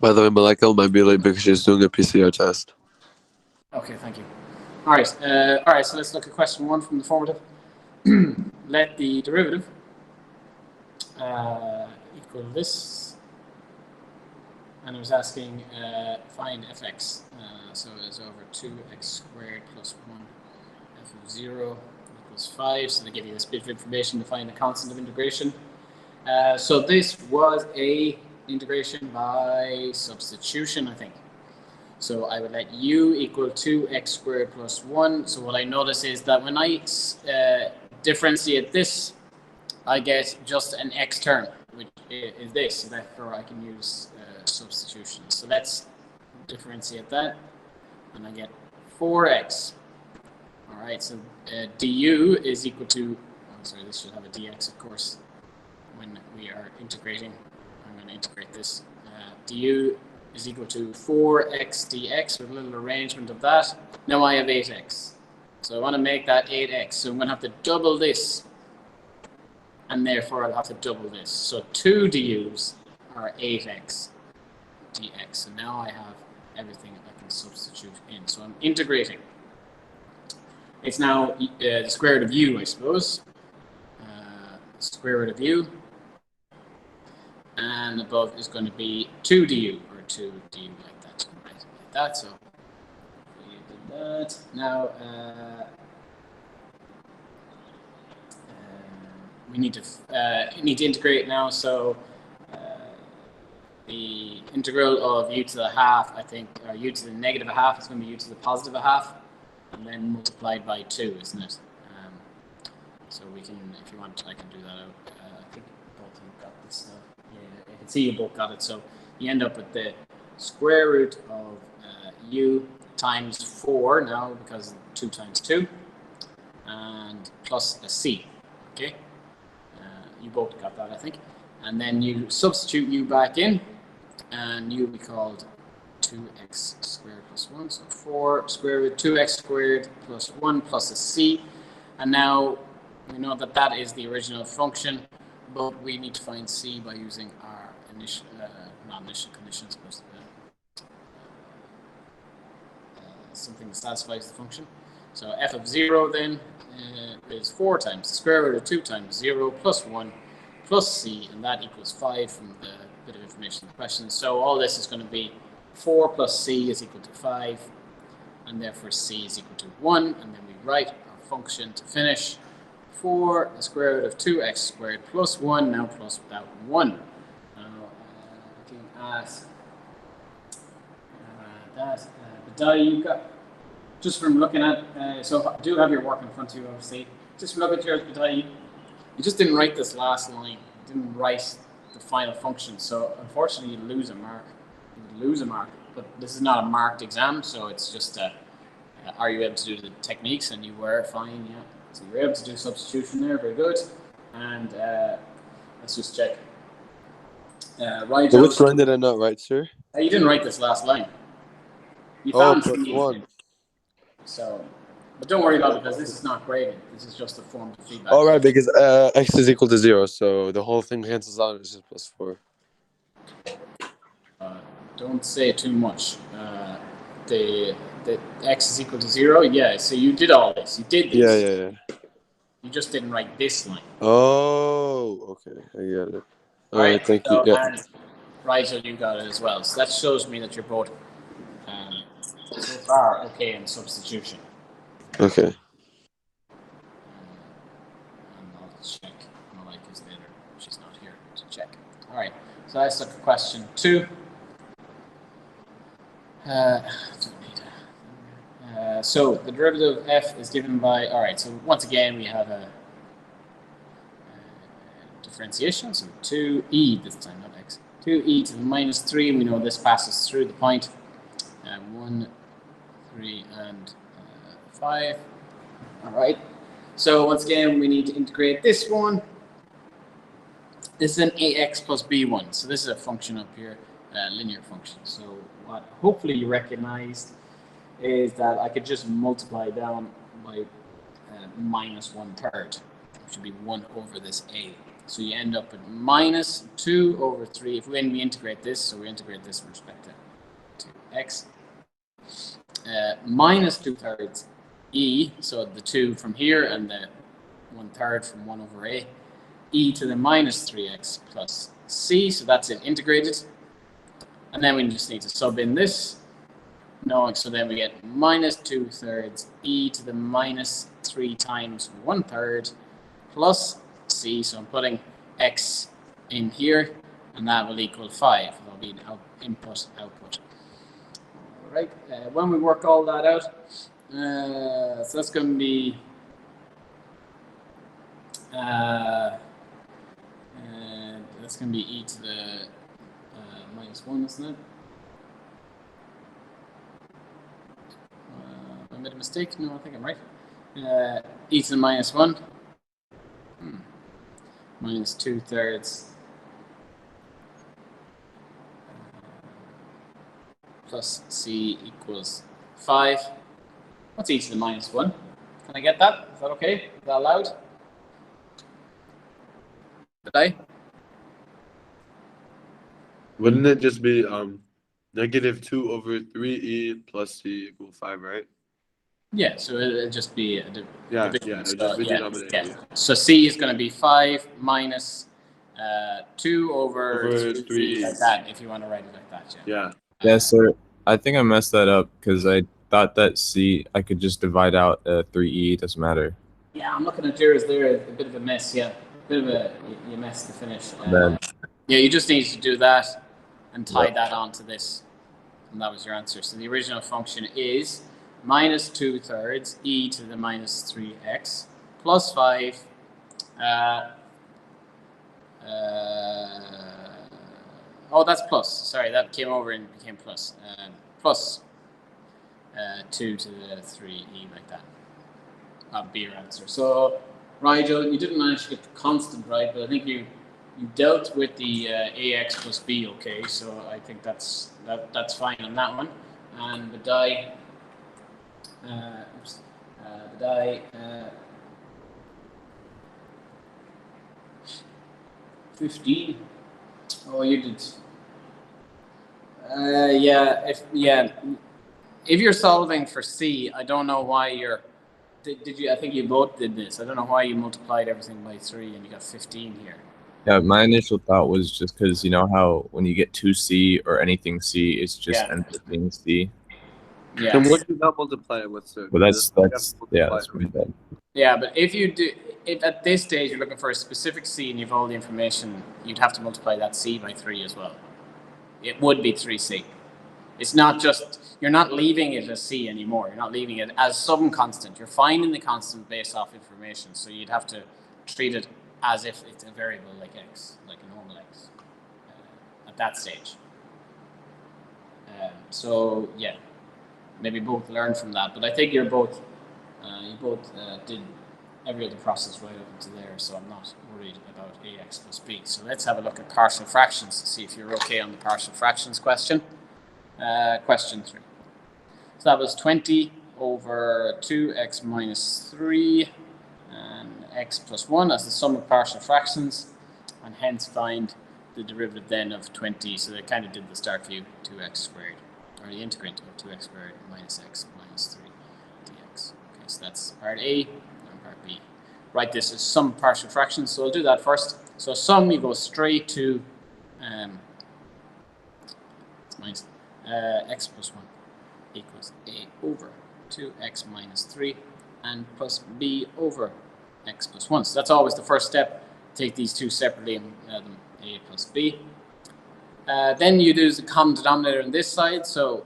By the way, Malika might be late because she's doing a PCR test. Okay, thank you. All right, so let's look at question 1 from the formative. Let the derivative equal this, and it was asking find fx. So it's over 2x squared plus 1 f of 0 equals 5. So they give you this bit of information to find the constant of integration. So this was a integration by substitution, I think. So I would let u equal 2x squared plus 1. So what I notice is that when I differentiate this, I get just an x term, which is this. So therefore, I can use substitution. So let's differentiate that, and I get 4x. All right, so du is equal to, sorry, this should have a dx, of course, when we are integrating. I'm going to integrate this. Du is equal to 4x dx with a little arrangement of that. Now I have 8x. So I want to make that 8x. So I'm going to have to double this. And therefore I'll have to double this. So 2 du's are 8x dx. So now I have everything I can substitute in. So I'm integrating. It's now the square root of u, I suppose. Square root of u. And above is going to be 2 du, or 2 du like that. Right, like that. So we did that. Now we need to integrate now. So the integral of u to the half, I think, or u to the negative a half is going to be u to the positive a half, and then multiplied by 2, isn't it? So we can, if you want, I can do that out. I think both of you got this stuff. Yeah, I can see you both got it. So you end up with the square root of u times 4 now, because 2 times 2, and plus a c. Okay, you both got that, I think. And then you substitute u back in, and u will be called 2x squared plus 1. So 4 square root 2x squared plus 1 plus a c. And now we know that that is the original function, but we need to find c by using our initial, not initial conditions, but something that satisfies the function. So f of 0 then is 4 times the square root of 2 times 0 plus 1 plus c, and that equals 5 from the bit of information in the question. So all this is going to be 4 plus c is equal to 5, and therefore c is equal to 1, and then we write our function to finish. 4 the square root of 2x squared plus 1, now plus that 1. Now I can ask that, but you got, just from looking at, so do have your work in front of you, obviously. Just from looking at yours, but you just didn't write this last line. You didn't write the final function, so unfortunately you lose a mark. You lose a mark, but this is not a marked exam, so it's just are you able to do the techniques? And you were fine, yeah. So you're able to do substitution there, very good. And let's just check. Right. So which line did I not write, sir? You didn't write this last line. You found plus 1. So, but don't worry about it, because this is not graded. This is just a form of feedback. Oh, right, because x is equal to 0, so the whole thing cancels out. It's just plus 4. Don't say too much. The x is equal to 0. Yeah. So you did all this. You did this. Yeah. You just didn't write this line. Oh, okay. I get it. All right, thank you. Yeah. And Rigel, you got it as well. So that shows me that you're both so far okay in substitution. Okay. And I'll check. Malika's later. She's not here to check. All right. So let's look at question 2. So the derivative of f is given by, all right, so once again we have a differentiation, so 2e this time, not x. 2e to the minus 3, we know this passes through the point. 1, 3, and 5. All right, so once again we need to integrate this one. This is an ax plus b1, so this is a function up here, linear function. So what hopefully you recognized is that I could just multiply down by minus 1/3, which would be 1 over this a. So you end up with minus 2 over 3. When we integrate this, so we integrate this with respect to x, minus 2/3 e, so the 2 from here and the 1/3 from 1 over a, e to the minus 3x plus c, so that's it integrated. And then we just need to sub in this. No, so then we get minus 2/3 e to the minus 3 times 1/3 plus c, so I'm putting x in here, and that will equal 5. That'll be an input, output. All right, when we work all that out, so that's going to be e to the minus 1, isn't it? I made a mistake. No, I think I'm right. E to the minus 1 minus 2/3 plus c equals 5. What's e to the minus 1? Can I get that? Is that okay? Is that allowed? Did I? Wouldn't it just be negative 2 over 3e plus c equal 5, right? Yeah, so it'll just be a division. It'll just be denominator. Yeah. So c is going to be 5 minus 2 over 3 like that, if you want to write it like that. Yeah, sir. I think I messed that up because I thought that c I could just divide out 3e. Doesn't matter. Yeah, I'm looking at yours there. A bit of a mess. Yeah, a bit of you messed the finish. Yeah, you just need to do that and tie that onto this, and that was your answer. So the original function is minus 2/3 e to the minus 3x plus 5 oh, that's plus. Sorry, that came over and became plus. Plus 2 to the 3e like that. That'll be your answer. So, Rigel, you didn't manage to get the constant right, but I think you dealt with the ax plus b okay. So I think that's fine on that one. And the die. 15. Oh, you did. If you're solving for c, I don't know why you're. Did you? I think you both did this. I don't know why you multiplied everything by 3 and you got 15 here. Yeah, my initial thought was just because you know how when you get 2c or anything c, it's just ends up being c. Yeah. Then what do you not multiply with, sir? But that's pretty bad. Yeah, but if at this stage you're looking for a specific c and you've all the information, you'd have to multiply that c by 3 as well. It would be 3c. It's not just, you're not leaving it as c anymore. You're not leaving it as some constant. You're finding the constant based off information. So you'd have to treat it as if it's a variable like x, like a normal x, at that stage. So yeah, maybe both learn from that. But I think you both did every other process right up to there. So I'm not worried about ax plus b. So let's have a look at partial fractions to see if you're okay on the partial fractions question. Question 3. So that was 20 over 2x minus 3 and x plus 1 as the sum of partial fractions, and hence find the derivative then of 20. So they kind of did the start view 2x squared, or the integrant of 2x squared minus x minus 3 dx. Okay, so that's part A and part B. Write this as sum partial fractions. So we'll do that first. So sum, you go straight to minus x plus 1 equals a over 2x minus 3 and plus b over x plus 1. So that's always the first step. Take these two separately and add them a plus b. Then you do the common denominator on this side. So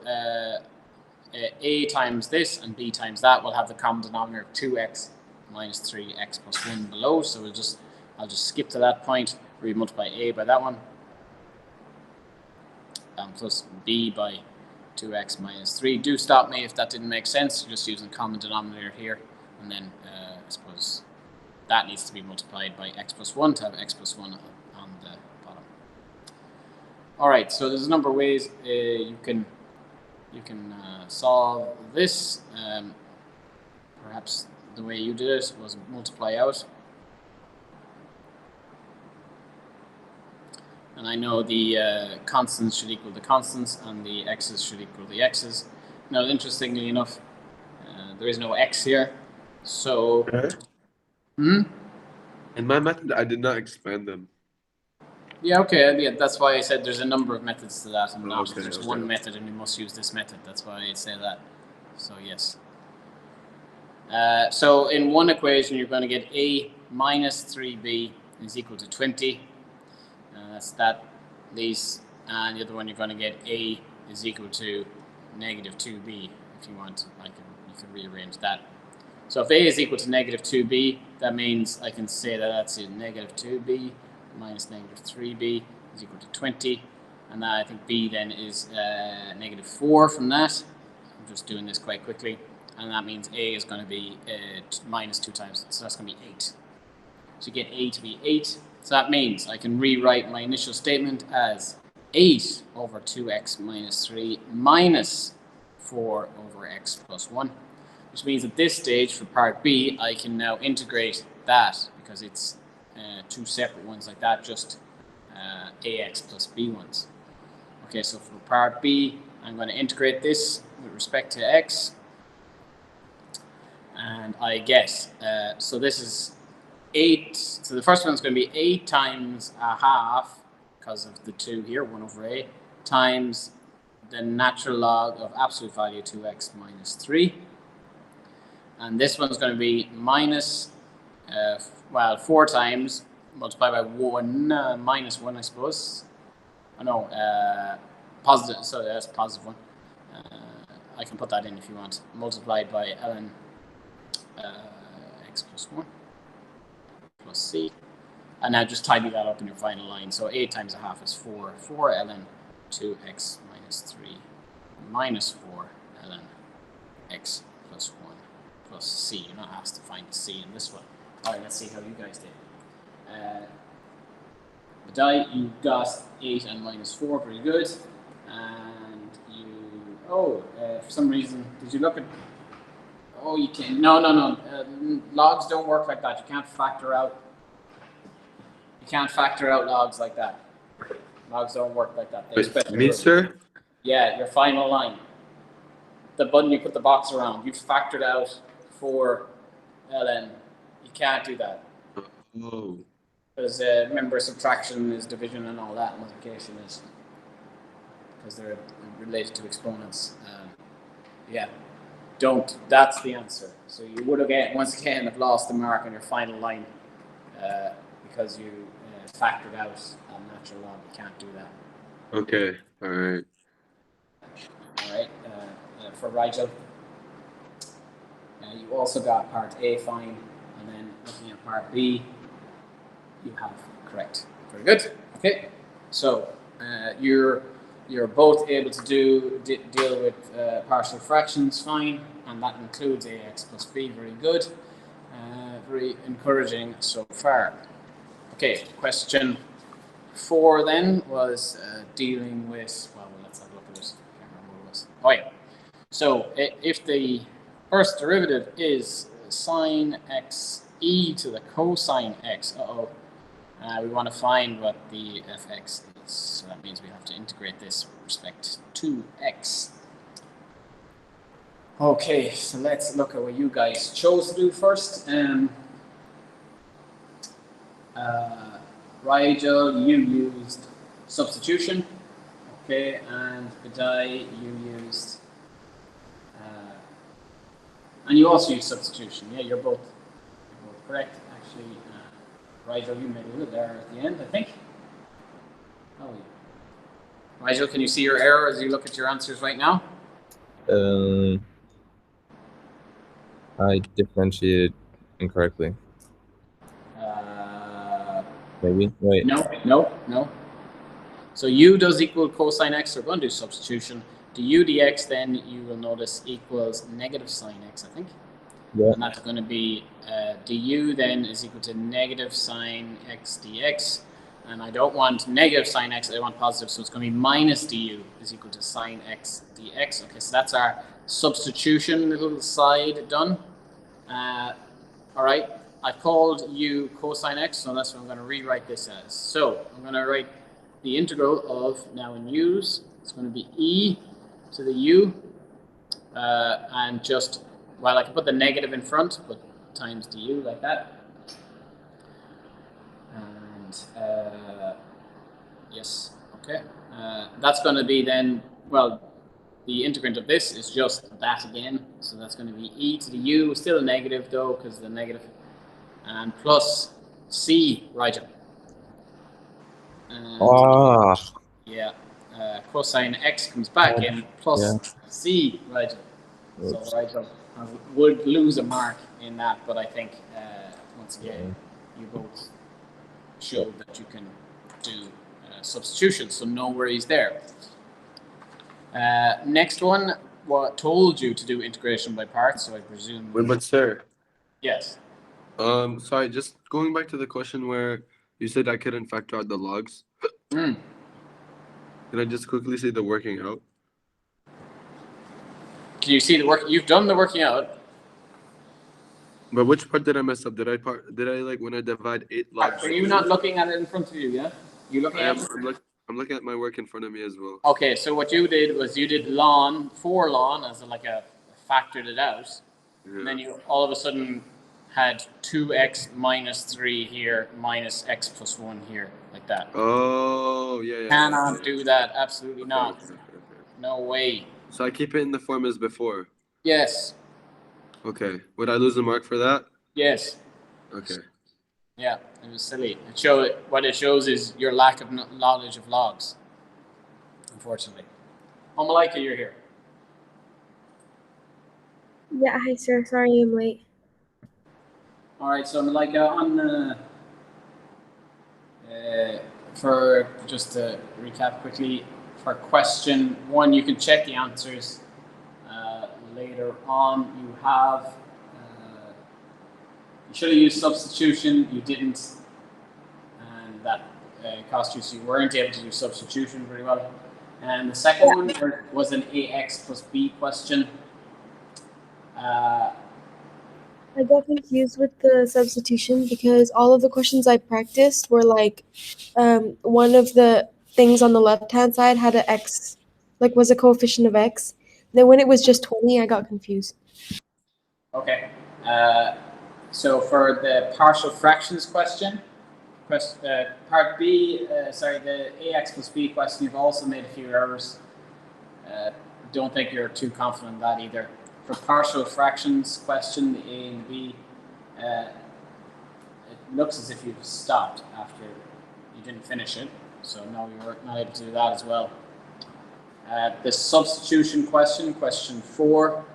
a times this and b times that will have the common denominator of 2x minus 3x plus 1 below. So I'll just skip to that point where you multiply a by that one. Plus b by 2x minus 3. Do stop me if that didn't make sense. You're just using common denominator here. And then I suppose that needs to be multiplied by x plus 1 to have x plus 1 on the bottom. All right, so there's a number of ways you can solve this. Perhaps the way you did it was multiply out. and I know the constants should equal the constants and the x's should equal the x's. Now, interestingly enough, there is no x here, so Okay. In my method, I did not expand them. yeah, okay, yeah, that's why I said there's a number of methods to that, and not Okay, just okay. one method, and you must use this method. That's why I say that. So yes. So in one equation, you're going to get a minus 3b is equal to 20. That's that. These, and the other one you're going to get a is equal to negative 2b. If you want, you can rearrange that. So if a is equal to negative 2b, that means I can say that that's a negative 2b minus negative 3b is equal to 20. And that I think b then is negative 4 from that. I'm just doing this quite quickly. And that means a is going to be minus 2 times. So that's going to be 8. So you get a to be 8. So that means I can rewrite my initial statement as 8 over 2x minus 3 minus 4 over x plus 1. Which means at this stage for part B, I can now integrate that because it's two separate ones like that, just ax plus b ones. Okay, so for part B, I'm going to integrate this with respect to x. And I get, so this is 8, so the first one's going to be 8 times a half, because of the 2 here, 1 over a, times the natural log of absolute value 2x minus 3. And this one's going to be minus, 4 times multiplied by 1, minus 1, I suppose. Oh, no, positive, so that's a positive 1. I can put that in if you want. Multiplied by ln x plus 1 plus c. And now just tidy that up in your final line. So 8 times a half is 4. 4 ln 2x minus 3 minus 4 ln x plus 1 plus c. You're not asked to find the c in this one. All right, let's see how you guys did. Badai, you got 8 and minus 4, very good. And you, for some reason, did you look at, you can't, no. Logs don't work like that. You can't factor out logs like that. Logs don't work like that. Wait, me, sir? Yeah, your final line. The button you put the box around, you've factored out 4 ln. You can't do that. Oh. Because remember, subtraction is division and all that, multiplication is, because they're related to exponents. That's the answer. So you would have once again have lost the mark on your final line because you factored out a natural log. You can't do that. Okay, all right. All right, for Rigel, you also got part A fine, and then looking at part B, you have correct. Very good. Okay, so you're both able to deal with partial fractions fine, and that includes ax plus b. Very good. Very encouraging so far. Okay, question 4 then was dealing with, let's have a look at it. I can't remember what it was. Oh yeah. So if the first derivative is sine x e to the cosine x, we want to find what the fx is. So that means we have to integrate this with respect to x. Okay, so let's look at what you guys chose to do first. Rigel, you used substitution. Okay, and Badai, you used, and you also used substitution. Yeah, you're both correct. Actually, Rigel, you made a little error at the end, I think. Oh, yeah. Rigel, can you see your error as you look at your answers right now? I differentiated incorrectly. Maybe. Wait. No. So u does equal cosine x. So we're going to do substitution. Du dx, then you will notice equals negative sine x, I think. Yeah. And that's going to be du then is equal to negative sine x dx. And I don't want negative sine x, I want positive. So it's going to be minus du is equal to sine x dx. Okay, so that's our substitution little side done. All right, I've called u cosine x, so that's what I'm going to rewrite this as. So I'm going to write the integral of, now in u's, it's going to be e to the u, and just, well, I can put the negative in front, but times du like that. And yes, okay. That's going to be then, well, the integrand of this is just that again. So that's going to be e to the u, still a negative though, because the negative, and plus c, right? And yeah, cosine x comes back in, plus c, right? So right, I would lose a mark in that, but I think once again, you both showed that you can do substitution, so no worries there. Next one, what told you to do integration by parts, so I presume. Wait, but sir. Yes. Sorry, just going back to the question where you said I couldn't factor out the logs. Can I just quickly see the working out? Can you see the work? You've done the working out. But which part did I mess up? Did I like when I divide 8 logs? Are you not looking at it in front of you? Yeah. You looking at it? I'm looking at my work in front of me as well. Okay, so what you did was you did ln, 4 ln as like a factored it out, and then you all of a sudden had 2x minus 3 here minus x plus 1 here, like that. Oh, yeah. Cannot do that, absolutely not. Okay. No way. So I keep it in the form as before? Yes. Okay. Would I lose a mark for that? Yes. Okay. Yeah, it was silly. What it shows is your lack of knowledge of logs, unfortunately. Malika, you're here. Yeah, hi sir. Sorry I'm late. All right, so Malika, on for just to recap quickly, for question 1, you can check the answers later on. You have you should have used substitution. You didn't, and that cost you, so you weren't able to do substitution very well. And the second one was an ax plus b question. I got confused with the substitution because all of the questions I practiced were like one of the things on the left-hand side had an x, like was a coefficient of x. Then when it was just 20, I got confused. Okay. So for the partial fractions question, part B, the ax plus b question, you've also made a few errors. Don't think you're too confident in that either. For partial fractions question, the A and the B, it looks as if you've stopped after you didn't finish it. So no, you were not able to do that as well. The substitution question, question 4,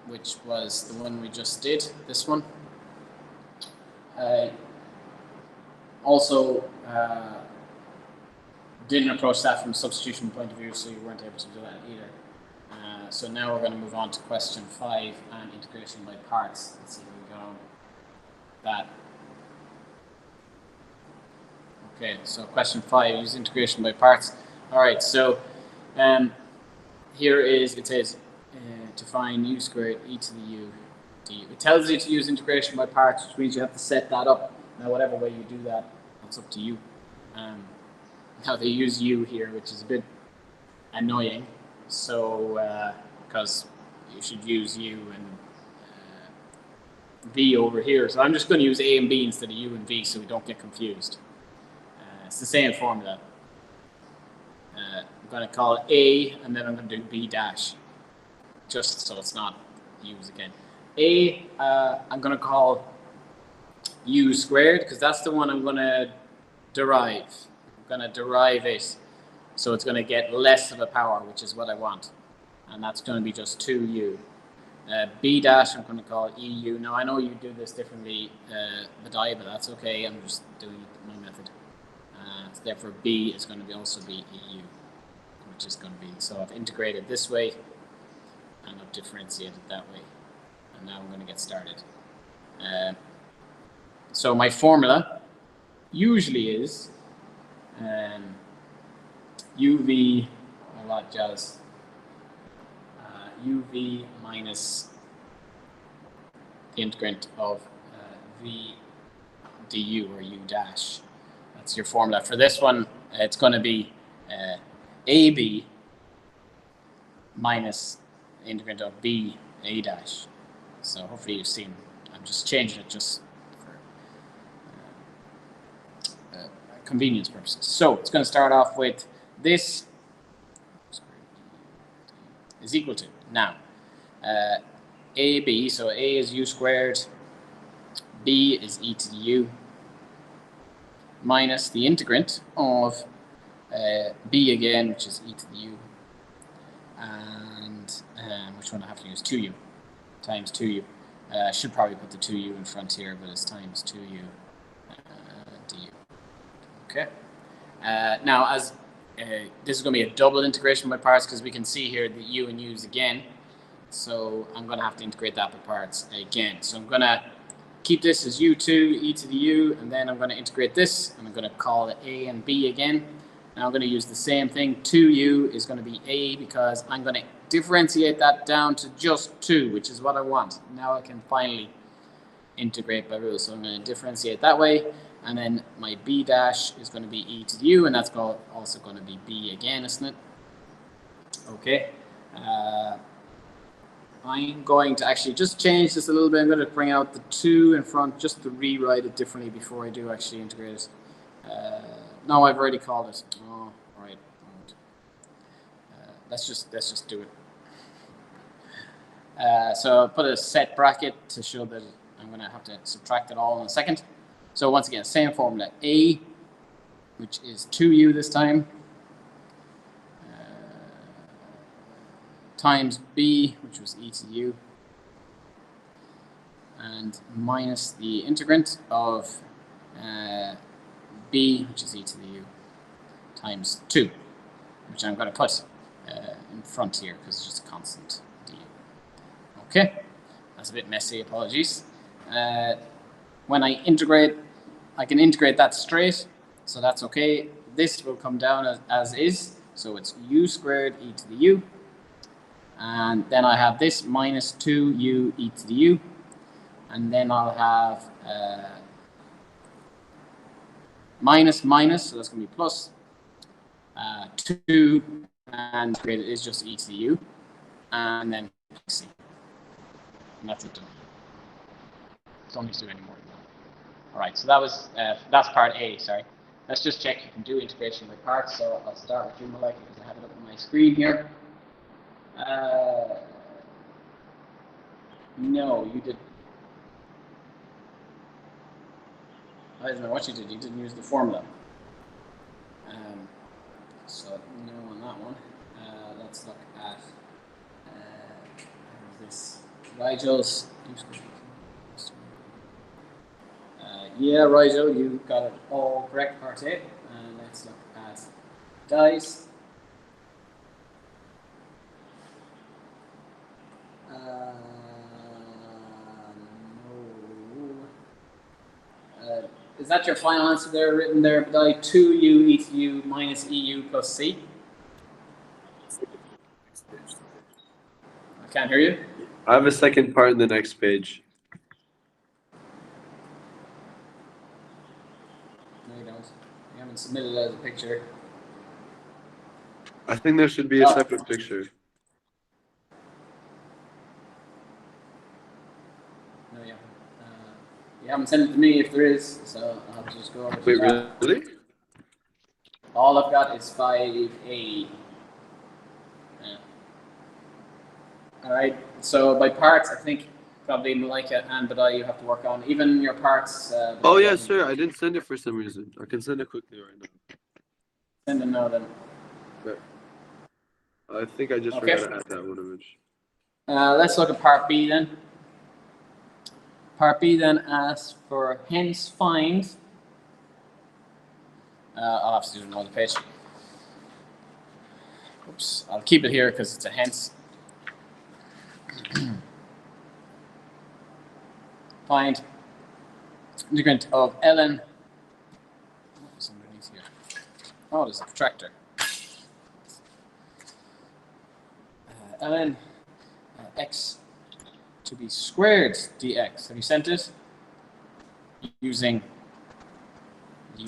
which was the one we just did, this one. Also didn't approach that from a substitution point of view, so you weren't able to do that either. So now we're going to move on to question 5 and integration by parts. Let's see how we go on that. Okay, so question 5 is integration by parts. All right, so here is, it says to find u squared e to the u du. It tells you to use integration by parts, which means you have to set that up. Now, whatever way you do that, it's up to you. Now they use u here, which is a bit annoying. So, because you should use u and v over here. So I'm just going to use a and b instead of u and v, so we don't get confused. It's the same formula. I'm going to call it a, and then I'm going to do b dash, just so it's not u's again. A, I'm going to call u squared, because that's the one I'm going to derive. I'm going to derive it, so it's going to get less of a power, which is what I want. And that's going to be just 2u. B dash, I'm going to call EU. Now, I know you do this differently, but that's okay. I'm just doing it my method. So therefore, B is going to also be EU, which is going to be, so I've integrated this way, and I've differentiated that way. And now I'm going to get started. So my formula usually is UV, a lot jazz, UV minus the integrand of V du, or U dash. That's your formula. For this one, it's going to be AB minus the integrand of B A dash. So hopefully you've seen. I'm just changing it just for convenience purposes. So it's going to start off with this is equal to now AB. So A is u squared, B is e to the u minus the integrand of B again, which is e to the u, and which one I have to use? 2u times 2u. I should probably put the 2u in front here, but it's times 2u du. Okay. Now, as this is going to be a double integration by parts because we can see here the u and u's again. So I'm going to have to integrate that by parts again. So I'm going to keep this as u2 e to the u, and then I'm going to integrate this, and I'm going to call it a and b again. Now I'm going to use the same thing. 2u is going to be a because I'm going to differentiate that down to just 2, which is what I want. Now I can finally integrate by rule. So I'm going to differentiate that way, and then my b dash is going to be e to the u, and that's also going to be b again, isn't it? Okay. I'm going to actually just change this a little bit. I'm going to bring out the 2 in front just to rewrite it differently before I do actually integrate it. No, I've already called it. Oh, all right. Let's just do it. So I'll put a set bracket to show that I'm going to have to subtract it all in a second. So once again, same formula. A, which is 2u this time, times b, which was e to the u, and minus the integrand of b, which is e to the u, times 2, which I'm going to put in front here because it's just a constant du. Okay, that's a bit messy, apologies. When I integrate, I can integrate that straight, so that's okay. This will come down as is, so it's u squared e to the u. And then I have this minus 2u e to the u, and then I'll have minus minus, so that's going to be plus 2, and it is just e to the u, and then c, and that's it done. Don't need to do any more than that. All right, so that was that's part A. Sorry, let's just check you can do integration by parts. So I'll start with Joomla because I have it up on my screen here. No, you did. I don't know what you did. You didn't use the formula. So no on that one. Let's look at this. Rigel's. Yeah, Rigel, you got it all correct, part A. And let's look at dice. No. Is that your final answer there, written there, Badai? 2u e to u minus eu plus c? I can't hear you. I have a second part in the next page. No, you don't. You haven't submitted it as a picture. I think there should be a separate picture. No, you haven't. You haven't sent it to me if there is, so I'll have to just go over to Wait, that. really? All I've got is 5A. Yeah. All right, so by parts, I think probably Malika and Badai you have to work on. Even your parts. Oh, yeah, sir. I didn't send it for some reason. I can send it quickly right now. Send them now then. But I think I just Okay. forgot to add that one image. Let's look at part B then. Part B then asks for hence find. I'll have to do another page. Oops, I'll keep it here because it's a hence. Find integrand of ln. What is underneath here? Oh, there's a protractor. Ln x to be squared dx. Have you sent it? Using u.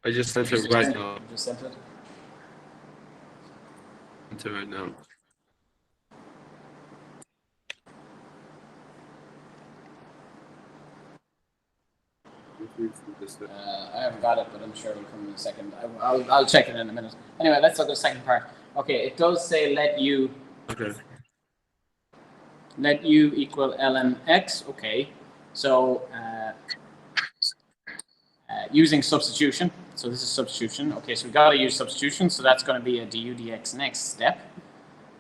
I just sent Just it right sent now. it. Just sent it. Sent it right now. I haven't got it, but I'm sure it'll come in a second. I'll check it in a minute. Anyway, let's look at the second part. Okay, it does say let u. Okay. Let u equal ln x. Okay, so using substitution. So this is substitution. Okay, so we got to use substitution. So that's going to be a du dx next step.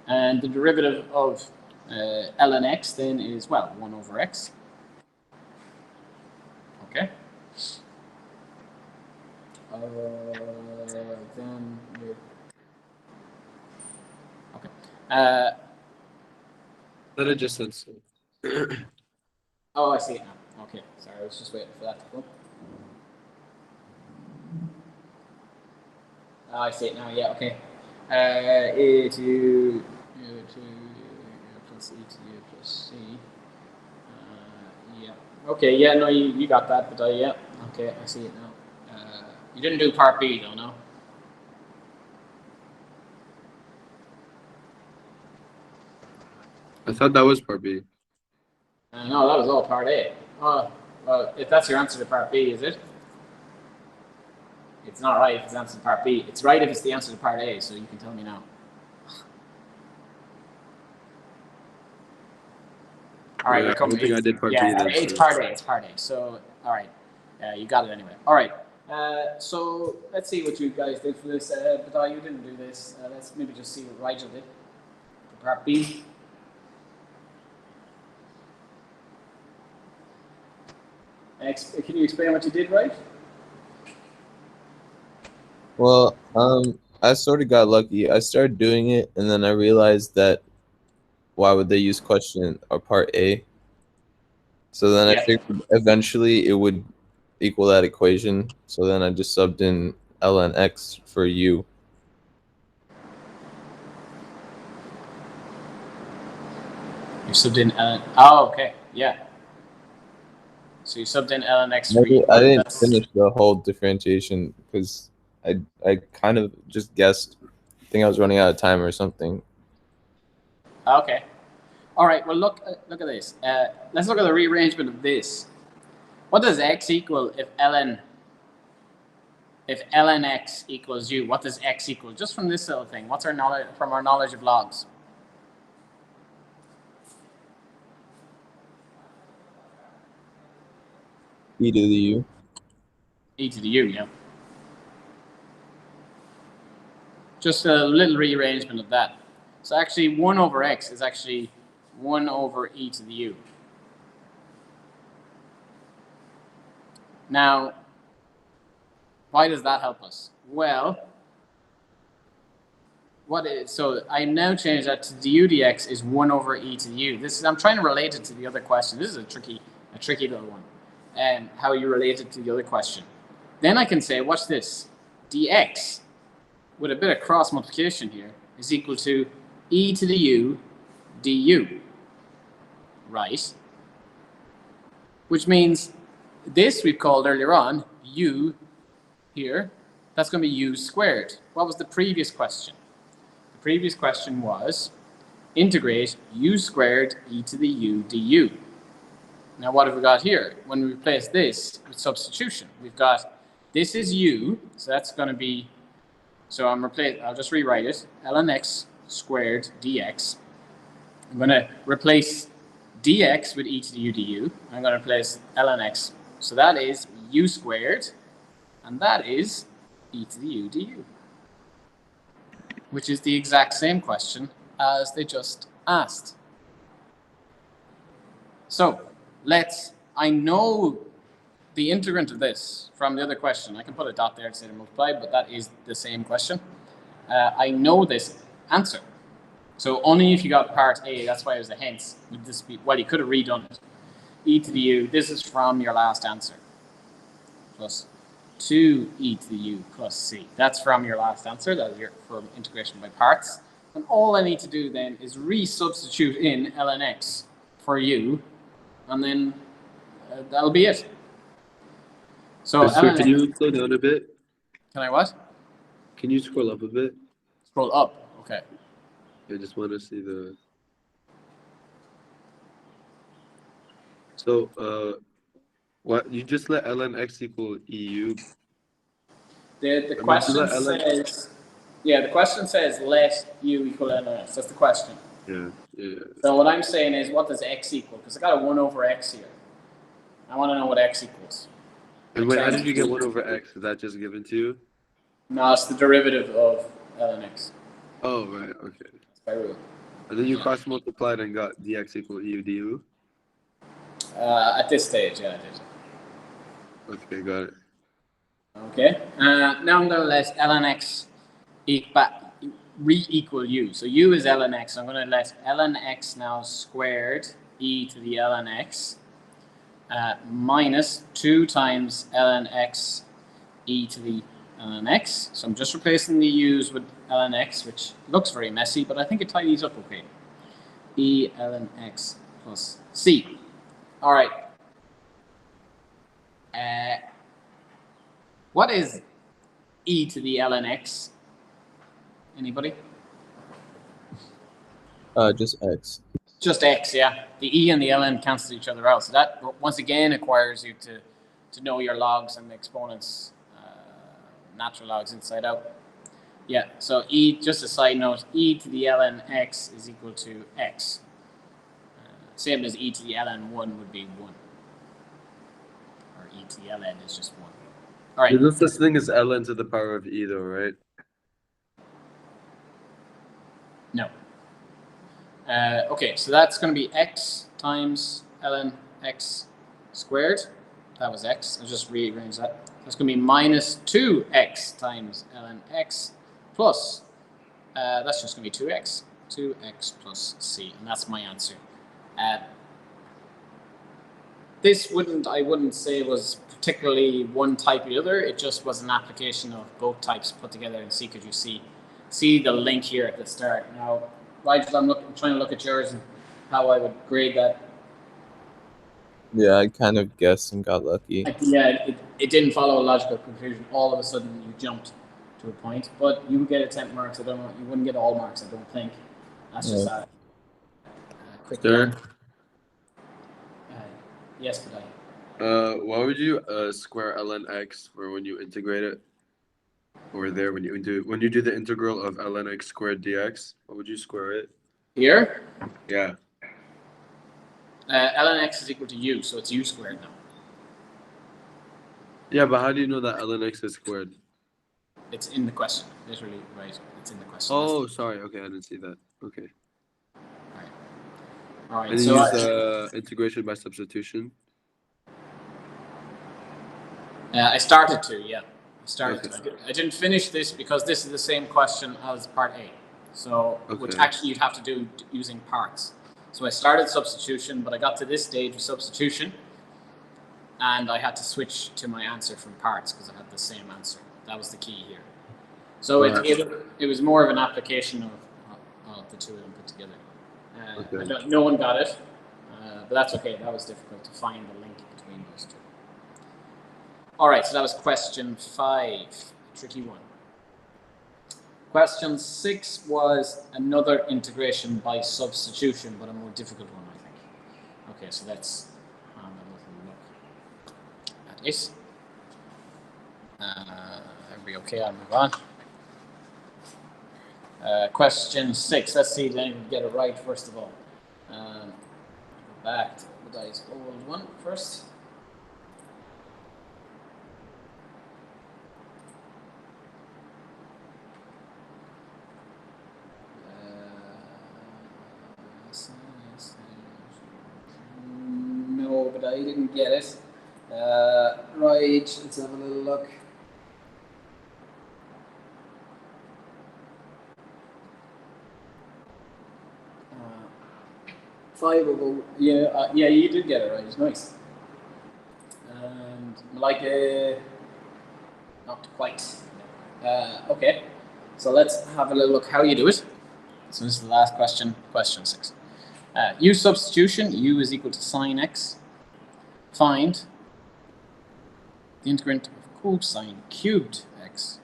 And the derivative of ln x then is, well, 1 over x. Okay. Then we're... Okay. Then it just says. Oh, I see it now. Okay, sorry, I was just waiting for that to go. Oh, I see it now. Yeah, okay. A to U to plus E to U plus C. Yeah. Okay. Yeah. No, you got that, but yeah. Okay, I see it now. You didn't do part B though, no? I thought that was part B. No, that was all part A. Oh, well, if that's your answer to part B, is it? It's not right if it's the answer to part B. It's right if it's the answer to part A, so you can tell me now. All right, Yeah, I don't think I did part B. Yeah, Then, it's part A. It's part A. So, all right, you got it anyway. All right. So let's see what you guys did for this. But you didn't do this. Let's maybe just see what Rigel did for part B. Can you explain what you did, right? Well, I sort of got lucky. I started doing it, and then I realized that why would they use question or part A? So then I figured eventually it would equal that equation. So then I just subbed in ln x for u. You subbed in ln. Oh, okay, yeah. So you subbed in ln x for u. I didn't finish the whole differentiation because I kind of just guessed. I think I was running out of time or something. Okay. All right. Well, look at this. Let's look at the rearrangement of this. What does x equal if ln x equals u? What does x equal? Just from this little thing. What's our knowledge from our knowledge of logs? E to the u. E to the u, yeah. Just a little rearrangement of that. So actually 1 over x is actually 1 over e to the u. Now, why does that help us? Well, so I now change that to du dx is 1 over e to the u. I'm trying to relate it to the other question. This is a tricky little one. How you relate it to the other question. Then I can say, watch this, dx with a bit of cross multiplication here is equal to e to the u du, right? Which means this we've called earlier on u here, that's going to be u squared. What was the previous question? The previous question was integrate u squared e to the u du. Now what have we got here? When we replace this with substitution, we've got this is u, so that's going to be, so I'll just rewrite it, ln x squared dx. I'm going to replace dx with e to the u du. I'm going to replace ln x. So that is u squared, and that is e to the u du, which is the exact same question as they just asked. So I know the integrand of this from the other question. I can put a dot there to say to multiply, but that is the same question. I know this answer. So only if you got part A, that's why it was a hence, would this be, well, you could have redone it. E to the u, this is from your last answer. Plus 2e to the u plus c. That's from your last answer, that's for integration by parts. And all I need to do then is resubstitute in ln x for u, and then that'll be it. So can you slow down a bit? Can I what? Can you scroll up a bit? Scroll up. Okay. I just want to see the. So, what you just let ln x equal EU. The I mean, question let ln. says, yeah, the question says let u equal ln(x). That's the question. Yeah, yeah. So what I'm saying is, what does x equal? Because I got a 1 over x here. I want to know what x equals. And wait, how did you get 1 over x? Is that just given to you? No, it's the derivative of ln x. Oh, right, okay. That's by rule. And then you cross multiplied and got dx equal EU du? At this stage, yeah, I did. Okay, got it. Okay. Now I'm going to let ln x re-equal u. So u is ln x. So I'm going to let ln x now squared e to the ln x minus 2 times ln x e to the ln x. So I'm just replacing the u's with ln x, which looks very messy, but I think it tidies up okay. E ln x plus c. All right. What is e to the ln x? Anybody? Just x. Just x, yeah. The e and the ln cancel each other out. So that, once again, requires you to know your logs and the exponents, natural logs inside out. Yeah, so e, just a side note, e to the ln x is equal to x. Same as e to the ln 1 would be 1. Or e to the ln is just 1. All right. There's no such thing as ln to the power of e, though, right? No. Okay, so that's going to be x times ln x squared. That was x. I'll just rearrange that. That's going to be minus 2x times ln x plus, that's just going to be 2x. 2x plus c, and that's my answer. This I wouldn't say was particularly one type or the other. It just was an application of both types put together. And see, could you see the link here at the start? Now, Rigel, I'm trying to look at yours and how I would grade that. Yeah, I kind of guessed and got lucky. Yeah, it didn't follow a logical conclusion. All of a sudden, you jumped to a point, but you would get 10 marks. I don't know. You wouldn't get all marks, I don't think. That's just a quick. Sure. Yes, but Why would you square ln x for when you integrate it? Or there when you do the integral of ln x squared dx? What would you square it? Here? Yeah. Ln x is equal to u, so it's u squared now. Yeah, but how do you know that ln x is squared? It's in the question, literally, right? It's in the question. Oh, sorry. Okay, I didn't see that. Okay. All right. And So use integration by substitution. I started to, yeah. Okay. I didn't finish this because this is the same question as part A. So, which Okay. actually you'd have to do using parts. So I started substitution, but I got to this stage of substitution, and I had to switch to my answer from parts because I had the same answer. That was the key here. So it was more of an application of the two of them put together. Okay. No one got it, but that's okay. That was difficult to find the link between those two. All right, so that was question 5, a tricky one. Question 6 was another integration by substitution, but a more difficult one, I think. Okay, so let's have a little look at it. Everybody okay? I'll move on. Question 6. Let's see if anyone can get it right, first of all. Go back to the guy's old one first. No, but I didn't get it. Right, let's have a little look. Five of them. Yeah, you did get it right. It's nice. And Malika, not quite. Okay, so let's have a little look how you do it. So this is the last question, question 6. Use substitution. U is equal to sine x. Find the integrand of cosine cubed x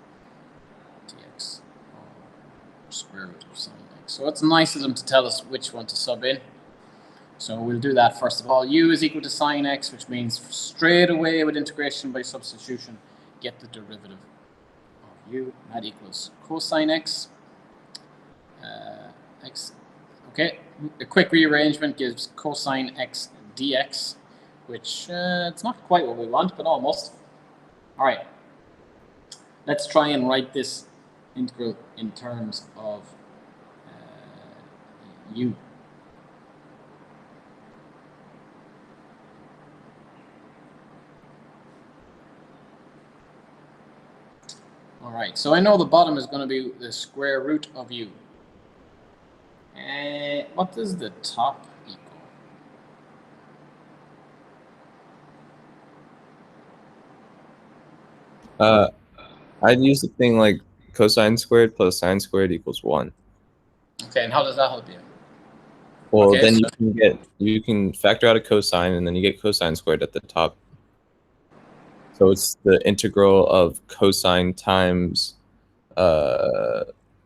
square root of sine x. So it's nice of them to tell us which one to sub in. So we'll do that first of all. U is equal to sine x, which means straight away with integration by substitution, get the derivative of u. That equals cosine x. X. Okay, a quick rearrangement gives cosine x dx, which it's not quite what we want, but almost. All right, let's try and write this integral in terms of u. All right, so I know the bottom is going to be the square root of u. What does the top equal? I'd use the thing like cosine squared plus sine squared equals 1. Okay, and how does that help you? Well, Okay, then so you can factor out a cosine, and then you get cosine squared at the top. So it's the integral of cosine times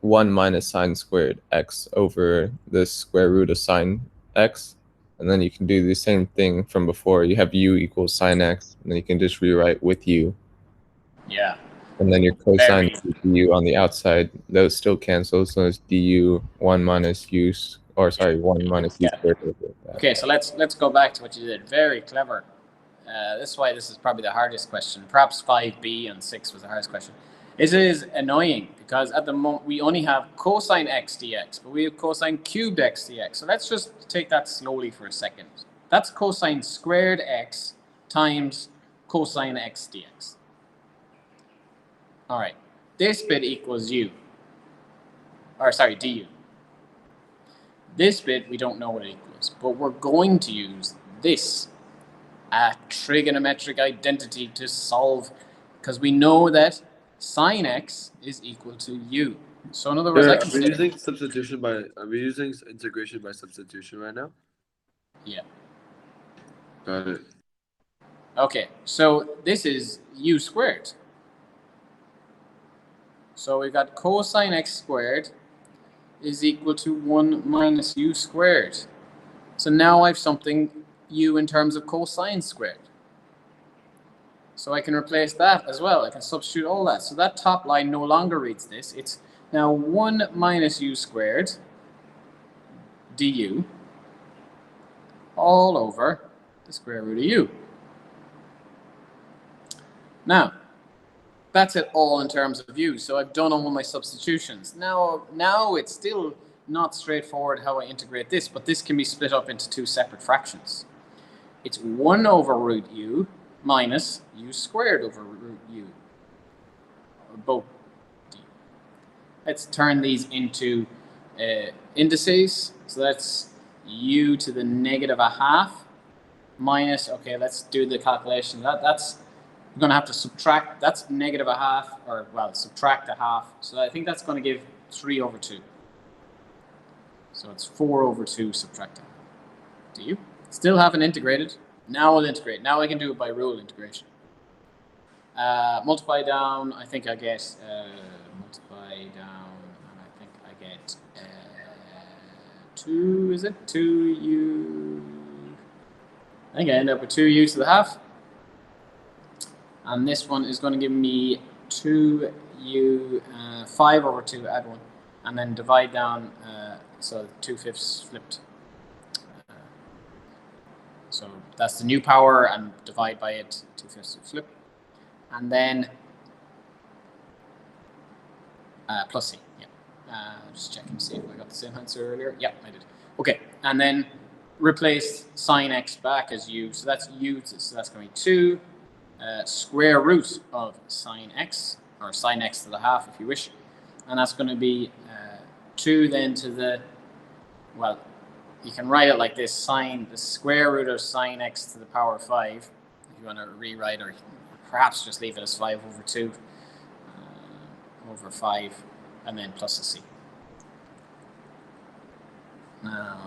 1 minus sine squared x over the square root of sine x. And then you can do the same thing from before. You have u equals sine x, and then you can just rewrite with u. yeah. And then your cosine du on the outside, those still cancel. So it's du 1 minus u, or sorry, 1 minus u squared. Okay, so let's go back to what you did. Very clever. This is why this is probably the hardest question. Perhaps 5b and 6 was the hardest question. It is annoying because at the moment we only have cosine x dx, but we have cosine cubed x dx. So let's just take that slowly for a second. That's cosine squared x times cosine x dx. All right, this bit equals u, or sorry, du. This bit, we don't know what it equals, but we're going to use this trigonometric identity to solve, because we know that sine x is equal to u. So in other words, I can say... Are we using integration by substitution right now? Yeah. Got it. Okay, so this is u squared. So we've got cosine x squared is equal to 1 minus u squared. So now I have something u in terms of cosine squared. So I can replace that as well. I can substitute all that. So that top line no longer reads this. It's now 1 minus u squared du all over the square root of u. Now, that's it all in terms of u. So I've done all my substitutions. Now it's still not straightforward how I integrate this, but this can be split up into two separate fractions. It's 1 over root u minus u squared over root u, or both d. Let's turn these into indices. So that's u to the negative a half minus, okay, let's do the calculation. That's we're going to have to subtract, that's negative a half, or well, subtract a half. So I think that's going to give 3 over 2. So it's 4 over 2 subtract a half. Do you? Still haven't integrated. Now I'll integrate. Now I can do it by rule integration. Multiply down, I think I get, multiply down, and I think I get 2, is it? 2u, I think I end up with 2u to the half. And this one is going to give me 2u, 5 over 2, add 1. And then divide down, so 2/5 flipped. So that's the new power, and divide by it, 2/5 flip. And then plus c, yeah. Just checking to see if I got the same answer earlier. Yeah, I did. Okay, and then replace sine x back as u. So that's u, so that's going to be 2. Square root of sine x, or sine x to the half if you wish, and that's going to be 2 then to the, well, you can write it like this, the square root of sine x to the power 5, if you want to rewrite, or perhaps just leave it as 5 over 2 over 5, and then plus a c. Now,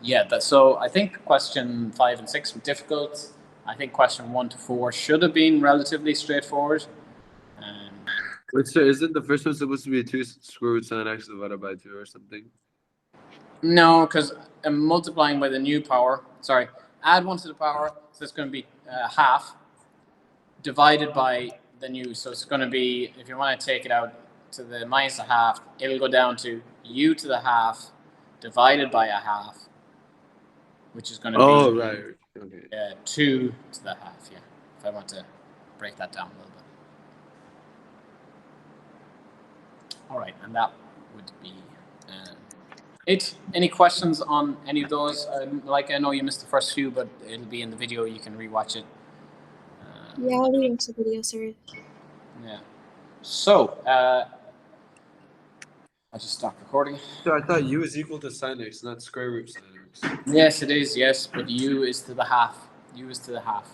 yeah, so I think question 5 and 6 were difficult. I think question 1 to 4 should have been relatively straightforward. Wait, so isn't the first one supposed to be 2 square root sin x divided by 2 or something? No, because I'm multiplying by the new power. Sorry, add 1 to the power, so it's going to be half divided by the new. So it's going to be, if you want to take it out to the minus a half, it'll go down to u to the half divided by a half, which is going to Oh, be right. Okay. 2 to the half. Yeah, if I want to break that down a little bit. All right, and that would be it. Any questions on any of those? Like, I know you missed the first few, but it'll be in the video. You can rewatch it. Yeah, I'll watch the video, sorry. Yeah. So, I just stopped recording. So I thought u is equal to sin x, not square root sin x. Yes, it is. Yes, but u is to the half. U is to the half.